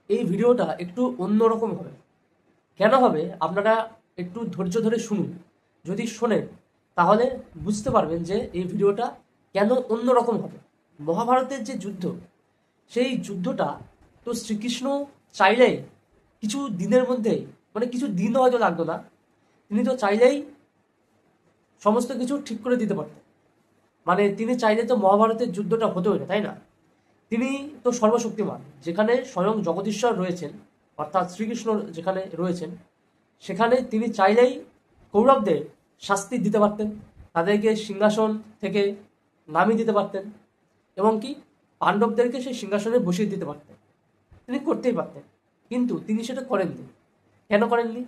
এই ভিডিওটা একটু অন্যরকম হবে। কেন হবে আপনারা একটু ধৈর্য ধরে শুনুন। যদি শোনেন তাহলে বুঝতে পারবেন যে এই ভিডিওটা কেন অন্যরকম হবে। মহাভারতের যে যুদ্ধ, সেই যুদ্ধটা তো শ্রীকৃষ্ণ চাইলেই কিছু দিনের মধ্যেই, মানে কিছু দিনও হয়তো লাগতো না, তিনি তো চাইলেই সমস্ত কিছু ঠিক করে দিতে পারতেন। মানে তিনি চাইলে তো মহাভারতের যুদ্ধটা হতোই না, তাই না? তিনি তো সর্বশক্তিমান, যেখানে স্বয়ং জগদীশ্বর রয়েছেন, অর্থাৎ শ্রীকৃষ্ণ যেখানে রয়েছেন, সেখানে তিনি চাইলেই কৌরবদের শাস্তি দিতে পারতেন, তাদেরকে সিংহাসন থেকে নামিয়ে দিতে পারতেন, এবং কি পাণ্ডবদেরকে সেই সিংহাসনে বসিয়ে দিতে পারতেন। তিনি করতেই পারতেন, কিন্তু তিনি সেটা করেননি। কেন করেননি?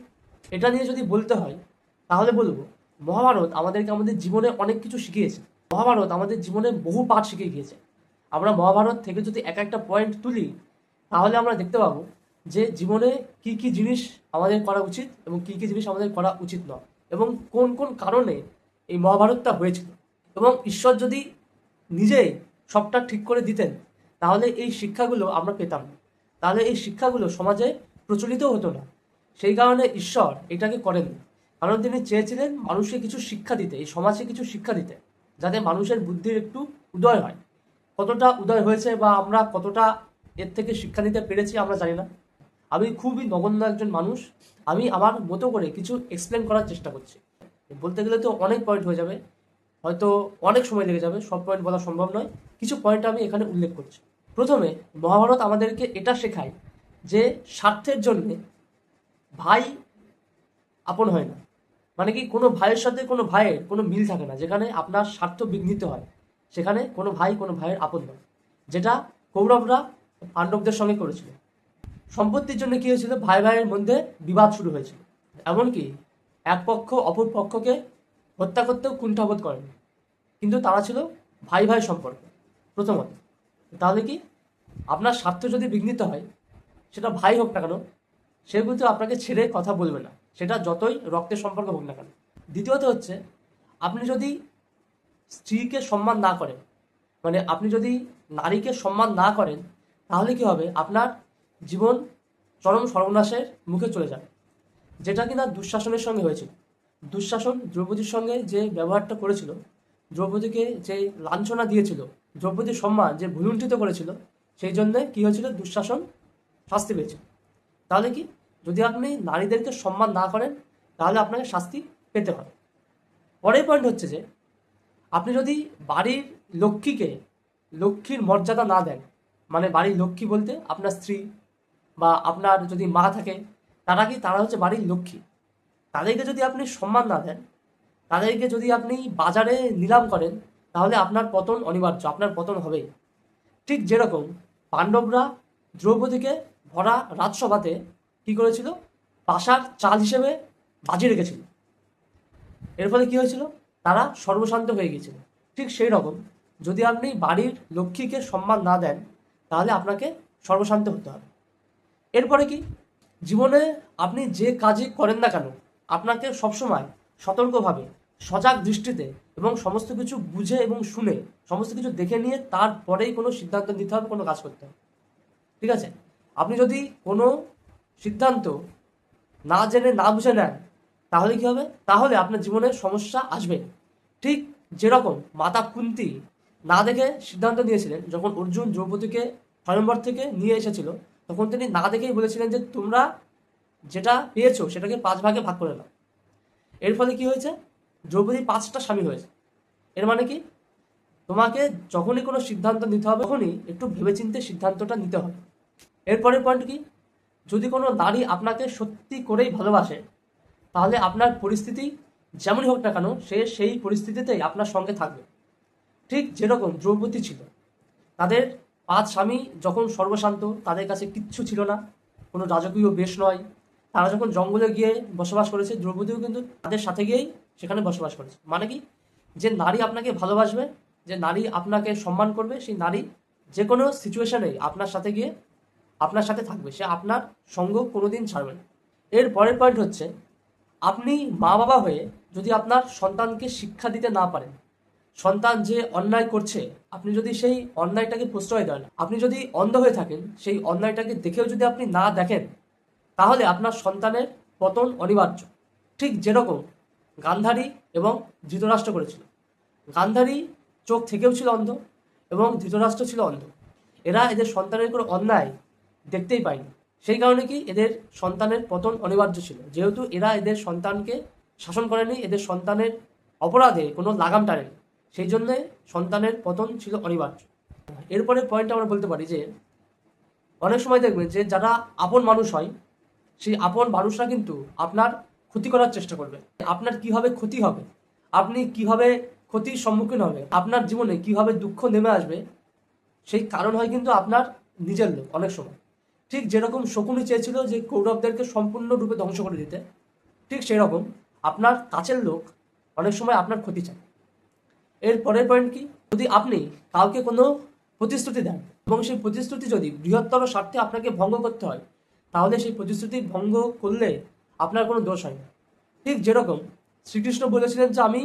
এটা নিয়ে যদি বলতে হয় তাহলে বলবো, মহাভারত আমাদেরকে আমাদের জীবনে অনেক কিছু শিখিয়েছে। মহাভারত আমাদের জীবনে বহু পাঠ শিখিয়ে গিয়েছে। আমরা মহাভারত থেকে যদি এক একটা পয়েন্ট তুলি তাহলে আমরা দেখতে পাবো যে জীবনে কি কি জিনিস আমাদের করা উচিত এবং কি কি জিনিস আমাদের করা উচিত নয়, এবং কোন কোন কারণে এই মহাভারতটা হয়েছিল। এবং ঈশ্বর যদি নিজেই সবটা ঠিক করে দিতেন তাহলে এই শিক্ষাগুলো আমরা পেতাম না, তাহলে এই শিক্ষাগুলো সমাজে প্রচলিত হতো না। সেই কারণে ঈশ্বর এটাকে করেননি, কারণ তিনি চেয়েছিলেন মানুষকে কিছু শিক্ষা দিতে, এই সমাজকে কিছু শিক্ষা দিতে, যাতে মানুষের বুদ্ধির একটু উদয় হয়। কতটা উদয় হয়েছে বা আমরা কতটা এর থেকে শিক্ষা নিতে পেরেছি আমরা জানি না। আমি খুবই নগণ্য একজন মানুষ, আমি আমার মতো করে কিছু এক্সপ্লেন করার চেষ্টা করছি। বলতে গেলে তো অনেক পয়েন্ট হয়ে যাবে, হয়তো অনেক সময় লেগে যাবে, সব পয়েন্ট বলা সম্ভব নয়। কিছু পয়েন্ট আমি এখানে উল্লেখ করছি। প্রথমে, মহাভারত আমাদেরকে এটা শেখায় যে স্বার্থের জন্যে ভাই আপন হয় না। মানে কি, কোনো ভাইয়ের সাথে কোনো ভাইয়ের কোনো মিল থাকে না। যেখানে আপনার স্বার্থ বিঘ্নিত হয় সেখানে কোনো ভাই কোনো ভাইয়ের আপন নয়, যেটা কৌরবরা পাণ্ডবদের সঙ্গে করেছিল। সম্পত্তির জন্য কি হয়েছিল, ভাই ভাইয়ের মধ্যে বিবাদ শুরু হয়েছিল। এমনকি এক পক্ষ অপর পক্ষকে হত্যা করতেও কুণ্ঠাবোধ করেনি, কিন্তু তারা ছিল ভাই ভাই সম্পর্ক প্রথমত। তাহলে কি, আপনার স্বার্থ যদি বিঘ্নিত হয়, সেটা ভাই হোক না কেন, সে কিন্তু আপনাকে ছেড়ে কথা বলবে না, সেটা যতই রক্তের সম্পর্ক হোক না কেন। দ্বিতীয়ত হচ্ছে, আপনি যদি স্ত্রীকে সম্মান না করেন, মানে আপনি যদি নারীকে সম্মান না করেন, তাহলে কি হবে, আপনার জীবন চরম সর্বনাশের মুখে চলে যাবে। যেটা কিনা দুঃশাসনের সঙ্গে হয়েছিল। দুঃশাসন দ্রৌপদীর সঙ্গে যে ব্যবহারটা করেছিল, দ্রৌপদীকে যে লাঞ্ছনা দিয়েছিল, দ্রৌপদীর সম্মান যে ভুলুণ্ঠিত করেছিল, সেই জন্যে কি হয়েছিল, দুঃশাসন শাস্তি পেয়েছিল। তাহলে কি, যদি আপনি নারীদেরকে সম্মান না করেন তাহলে আপনাকে শাস্তি পেতে হয়। পরের পয়েন্ট হচ্ছে যে, আপনি যদি বাড়ির লক্ষ্মীকে লক্ষ্মীর মর্যাদা না দেন, মানে বাড়ির লক্ষ্মী বলতে আপনার স্ত্রী বা আপনার যদি মা থাকে, তারা হচ্ছে বাড়ির লক্ষ্মী। তাদেরকে যদি আপনি সম্মান না দেন, তাদেরকে যদি আপনি বাজারে নিলাম করেন, তাহলে আপনার পতন অনিবার্য, আপনার পতন হবেই। ঠিক যেরকম পাণ্ডবরা দ্রৌপদীকে ভরা রাজসভাতে কি করেছিল, পাশার চাল হিসেবে বাজি রেখেছিল। এর ফলে কি হয়েছিল, তারা সর্বশান্ত হয়ে গিয়েছিল। ঠিক সেই রকম, যদি আপনি বাড়ির লক্ষ্মীকে সম্মান না দেন তাহলে আপনাকে সর্বশান্ত হতে হবে। এরপরে কি, জীবনে আপনি যে কাজই করেন না কেন, আপনাকে সবসময় সতর্কভাবে, সজাগ দৃষ্টিতে এবং সমস্ত কিছু বুঝে এবং শুনে, সমস্ত কিছু দেখে নিয়ে তারপরেই কোনো সিদ্ধান্ত নিতে হবে, কোনো কাজ করতে হবে। ঠিক আছে? আপনি যদি কোনো সিদ্ধান্ত না জেনে না বুঝে নেন তাহলে কি হবে, তাহলে আপনার জীবনে সমস্যা আসবে। ঠিক যেরকম মাতা কুন্তী না দেখে সিদ্ধান্ত নিয়েছিলেন, যখন অর্জুন দ্রৌপদীকে স্বয়ম্বর থেকে নিয়ে এসেছিল, তখন তিনি না দেখেই বলেছিলেন যে তোমরা যেটা পেয়েছো সেটাকে 5 ভাগে ভাগ করে নাও। এর ফলে কি হয়েছে, দ্রৌপদী 5টা স্বামী হয়েছে। এর মানে কি, তোমাকে যখনই কোনো সিদ্ধান্ত নিতে হবে তখনই একটু ভেবেচিন্তে সিদ্ধান্তটা নিতে হবে। এরপরের পয়েন্ট কি, যদি কোনো নারী আপনাকে সত্যি করেই ভালোবাসে তাহলে আপনার পরিস্থিতি যেমনই হোক না কেন, সে সেই পরিস্থিতিতেই আপনার সঙ্গে থাকবে। ঠিক যেরকম দ্রৌপদী ছিল, তাদের 5 স্বামী যখন সর্বশান্ত, তাদের কাছে কিচ্ছু ছিল না, কোনো রাজকীয় বেশ নয়, তারা যখন জঙ্গলে গিয়ে বসবাস করেছে, দ্রৌপদীও কিন্তু তাদের সাথে গিয়েই সেখানে বসবাস করেছে। মানে কি, যে নারী আপনাকে ভালোবাসবে, যে নারী আপনাকে সম্মান করবে, সেই নারী যে কোনো সিচুয়েশনে আপনার সাথে গিয়ে আপনার সাথে থাকবে, সে আপনার সঙ্গ কোনোদিন ছাড়বে না। এর পরের পয়েন্ট হচ্ছে, আপনি মা বাবা হয়ে যদি আপনার সন্তানকে শিক্ষা দিতে না পারেন, সন্তান যে অন্যায় করছে, আপনি যদি সেই অন্যায়টাকে প্রশ্রয় দেন, আপনি যদি অন্ধ হয়ে থাকেন, সেই অন্যায়টাকে দেখেও যদি আপনি না দেখেন, তাহলে আপনার সন্তানের পতন অনিবার্য। ঠিক যেরকম গান্ধারী এবং ধৃতরাষ্ট্র করেছিল। গান্ধারী চোখ থেকেও ছিল অন্ধ এবং ধৃতরাষ্ট্র ছিল অন্ধ। এরা এদের সন্তানের কোনো অন্যায় দেখতেই পায়নি। সেই কারণে কি এদের সন্তানের পতন অনিবার্য ছিল, যেহেতু এরা এদের সন্তানকে শাসন করেনি, এদের সন্তানের অপরাধে কোনো লাগাম টানেনি, সেই জন্যে সন্তানের পতন ছিল অনিবার্য। এরপরে পয়েন্ট আমরা বলতে পারি যে অনেক সময় দেখবেন যে যারা আপন মানুষ হয়, সেই আপন মানুষরা কিন্তু আপনার ক্ষতি করার চেষ্টা করবে। আপনার কিভাবে ক্ষতি হবে, আপনি কিভাবে ক্ষতির সম্মুখীন হবে, আপনার জীবনে কিভাবে দুঃখ নেমে আসবে, সেই কারণ হয় কিন্তু আপনার নিজের লোক অনেক সময়। ঠিক যেরকম শকুনি চেয়েছিল যে কৌরবদেরকে সম্পূর্ণরূপে ধ্বংস করে দিতে, ঠিক সেই রকম আপনার কাছের লোক অনেক সময় আপনার ক্ষতি চায়। এর পরের পয়েন্ট কি, যদি আপনি কাউকে কোনো প্রতিশ্রুতি দেন এবং সেই প্রতিশ্রুতি যদি বৃহত্তর স্বার্থে আপনাকে ভঙ্গ করতে হয়, তাহলে সেই প্রতিশ্রুতি ভঙ্গ করলে আপনার কোনো দোষ হয় না। ঠিক যেরকম শ্রীকৃষ্ণ বলেছিলেন যে আমি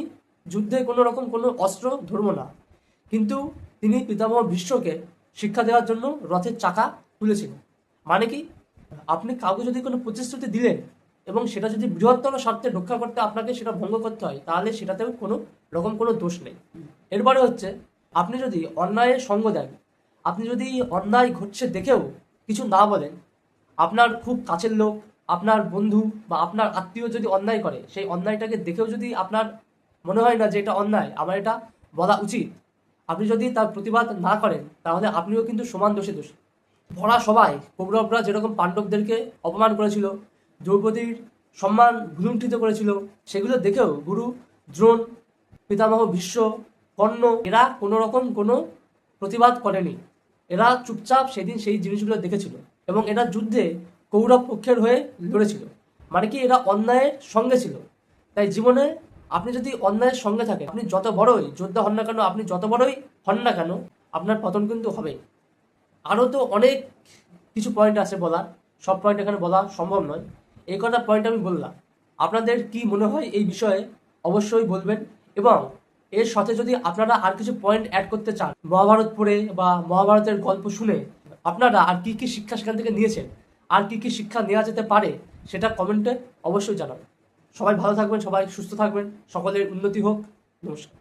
যুদ্ধে কোনো রকম কোনো অস্ত্র ধরব না, কিন্তু তিনি পিতামহ ভীষ্মকে শিক্ষা দেওয়ার জন্য রথের চাকা তুলেছিলেন। মানে কি, আপনি কাউকে যদি কোনো প্রতিশ্রুতি দিলেন এবং সেটা যদি বৃহত্তর স্বার্থে রক্ষা করতে আপনাকে সেটা ভঙ্গ করতে হয়, তাহলে সেটাতেও কোনো রকম কোনো দোষ নেই। এরপরে হচ্ছে, আপনি যদি অন্যায়ের সঙ্গ দেন, আপনি যদি অন্যায় ঘটছে দেখেও কিছু না বলেন, আপনার খুব কাছের লোক, আপনার বন্ধু বা আপনার আত্মীয় যদি অন্যায় করে, সেই অন্যায়টাকে দেখেও যদি আপনার মনে হয় না যে এটা অন্যায়, আমার এটা বলা উচিত, আপনি যদি তার প্রতিবাদ না করেন, তাহলে আপনিও কিন্তু সমান দোষে দোষী। ভরা সবাই কৌরবরা যেরকম পাণ্ডবদেরকে অপমান করেছিল, দ্রৌপদীর সম্মান ভুলুণ্ঠিত করেছিল, সেগুলো দেখেও গুরু দ্রোণ, পিতামহ ভীষ্ম, কর্ণ এরা কোনো রকম কোনো প্রতিবাদ করেনি। এরা চুপচাপ সেদিন সেই জিনিসগুলো দেখেছিল এবং এরা যুদ্ধে কৌরব পক্ষের হয়ে লড়েছিল। মানে কি, এরা অন্যায়ের সঙ্গে ছিল। তাই জীবনে আপনি যদি অন্যায়ের সঙ্গে থাকেন, আপনি যত বড়ই যোদ্ধা হন না কেন, আপনি যত বড়ই হন না কেন, আপনার পতন কিন্তু হবেই। আরও তো অনেক কিছু পয়েন্ট আছে বলার, সব পয়েন্ট এখানে বলা সম্ভব নয়। এই কটা পয়েন্ট আমি বললাম। আপনাদের কি মনে হয় এই বিষয়ে অবশ্যই বলবেন, এবং এর সাথে যদি আপনারা আর কিছু পয়েন্ট অ্যাড করতে চান, মহাভারত পড়ে বা মহাভারতের গল্প শুনে আপনারা আর কি কি শিক্ষা সেখান থেকে নিয়েছেন, আর কি কি শিক্ষা নেওয়া যেতে পারে, সেটা কমেন্টে অবশ্যই জানাবেন। সবাই ভালো থাকবেন, সবাই সুস্থ থাকবেন, সকলের উন্নতি হোক। নমস্কার।